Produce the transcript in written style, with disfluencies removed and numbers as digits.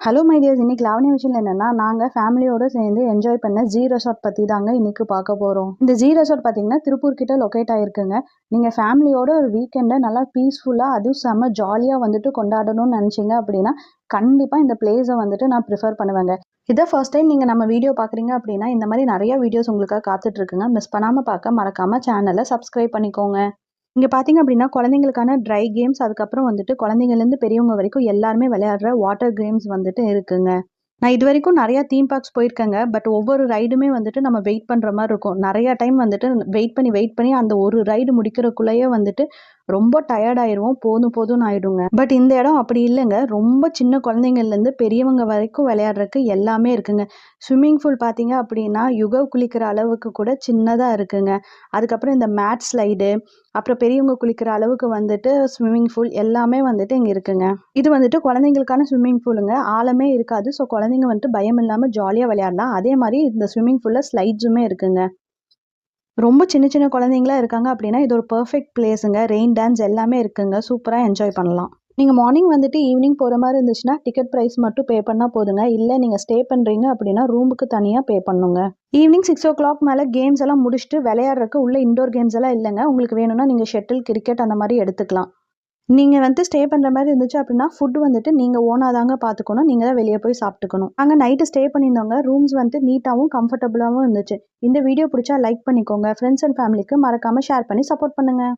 Hello my tears, இன்னைக்கு லாவண்யா விஷயம் என்னன்னா, நாங்கள் ஃபேமிலியோடு சேர்ந்து என்ஜாய் பண்ண ஜீ ரெசார்ட் பற்றி தாங்க இன்னைக்கு பார்க்க போகிறோம். இந்த ஜீ ரெசார்ட் பார்த்தீங்கன்னா திருப்பூர் கிட்ட லொக்கேட் ஆகிருக்குங்க. நீங்கள் ஃபேமிலியோட ஒரு வீக்கெண்டை நல்லா பீஸ்ஃபுல்லாக அதுவும் செம்ம ஜாலியாக வந்துட்டு கொண்டாடணும்னு நினச்சிங்க அப்படின்னா கண்டிப்பாக இந்த பிளேஸை வந்துட்டு நான் ப்ரிஃபர் பண்ணுவேங்க. இதை ஃபர்ஸ்ட் டைம் நீங்கள் நம்ம வீடியோ பார்க்குறீங்க அப்படின்னா இந்த மாதிரி நிறைய வீடியோஸ் உங்களுக்காக காத்துட்ருக்குங்க. மிஸ் பண்ணாமல் பார்க்க மறக்காமல் சேனலை சப்ஸ்கிரைப் பண்ணிக்கோங்க. இங்கே பார்த்தீங்க அப்படின்னா குழந்தைங்களுக்கான ட்ரை கேம்ஸ், அதுக்கப்புறம் வந்துட்டு குழந்தைங்கள்லேருந்து பெரியவங்க வரைக்கும் எல்லாருமே விளையாடுற வாட்டர் கேம்ஸ் வந்துட்டு இருக்குங்க. நான் இது வரைக்கும் நிறையா தீம் பார்க்ஸ் போயிருக்கேங்க. பட் ஒவ்வொரு ரைடுமே வந்துட்டு நம்ம வெயிட் பண்ணுற மாதிரி இருக்கும். நிறையா டைம் வந்துட்டு வெயிட் பண்ணி அந்த ஒரு ரைடு முடிக்கிறக்குள்ளேயே வந்துட்டு ரொம்ப டயர்ட் ஆயிடுவோம். போதும் போதும்னு ஆயிடுங்க. பட் இந்த இடம் அப்படி இல்லைங்க. ரொம்ப சின்ன குழந்தைங்கள்லேருந்து பெரியவங்க வரைக்கும் விளையாடுறதுக்கு எல்லாமே இருக்குங்க. ஸ்விம்மிங் பூல் பார்த்தீங்க அப்படின்னா குளிக்கிற அளவுக்கு கூட சின்னதாக இருக்குங்க. அதுக்கப்புறம் இந்த மேட் ஸ்லைடு, அப்புறம் பெரியவங்க குளிக்கிற அளவுக்கு வந்துட்டு ஸ்விம்மிங் பூல் எல்லாமே வந்துட்டு இங்கே இருக்குங்க. இது வந்துட்டு குழந்தைங்களுக்கான ஸ்விம்மிங் பூலுங்க. ஆழமே இருக்காது. ஸோ குழந்தைங்க வந்துட்டு பயம் இல்லாமல் ஜாலியாக விளையாடலாம். அதே மாதிரி இந்த ஸ்விம்மிங் பூலில் ஸ்லைட்ஸுமே இருக்குங்க. ரொம்ப சின்ன சின்ன குழந்தைங்களா இருக்காங்க அப்படின்னா இது ஒரு பெர்ஃபெக்ட் பிளேஸுங்க. ரெயின் டான்ஸ் எல்லாமே இருக்குங்க. சூப்பராக என்ஜாய் பண்ணலாம். நீங்கள் மார்னிங் வந்துட்டு ஈவினிங் போகிற மாதிரி இருந்துச்சுன்னா டிக்கெட் ப்ரைஸ் மட்டும் பே பண்ணால் போதுங்க. இல்லை நீங்கள் ஸ்டே பண்ணுறீங்க அப்படின்னா ரூமுக்கு தனியாக பே பண்ணுங்க. ஈவினிங் 6 o'clock மேலே கேம்ஸ் எல்லாம் முடிச்சுட்டு விளையாடுறதுக்கு உள்ள இண்டோர் கேம்ஸ் எல்லாம் இல்லைங்க. உங்களுக்கு வேணும்னா நீங்கள் ஷட்டில், கிரிக்கெட் அந்த மாதிரி எடுத்துக்கலாம். நீங்கள் வந்து ஸ்டே பண்ணுற மாதிரி இருந்துச்சு அப்படின்னா ஃபுட் வந்துட்டு நீங்கள் ஓனாக தாங்க பார்த்துக்கணும். நீங்கள் தான் வெளியே போய் சாப்பிட்டுக்கணும். அங்கே நைட்டு ஸ்டே பண்ணியிருந்தவங்க ரூம்ஸ் வந்துட்டு நீட்டாகவும் கம்ஃபர்டபுளாகவும் இருந்துச்சு. இந்த வீடியோ பிடிச்சா லைக் பண்ணிக்கோங்க. ஃப்ரெண்ட்ஸ் அண்ட் ஃபேமிலிக்கு மறக்காமல் ஷேர் பண்ணி சப்போர்ட் பண்ணுங்கள்.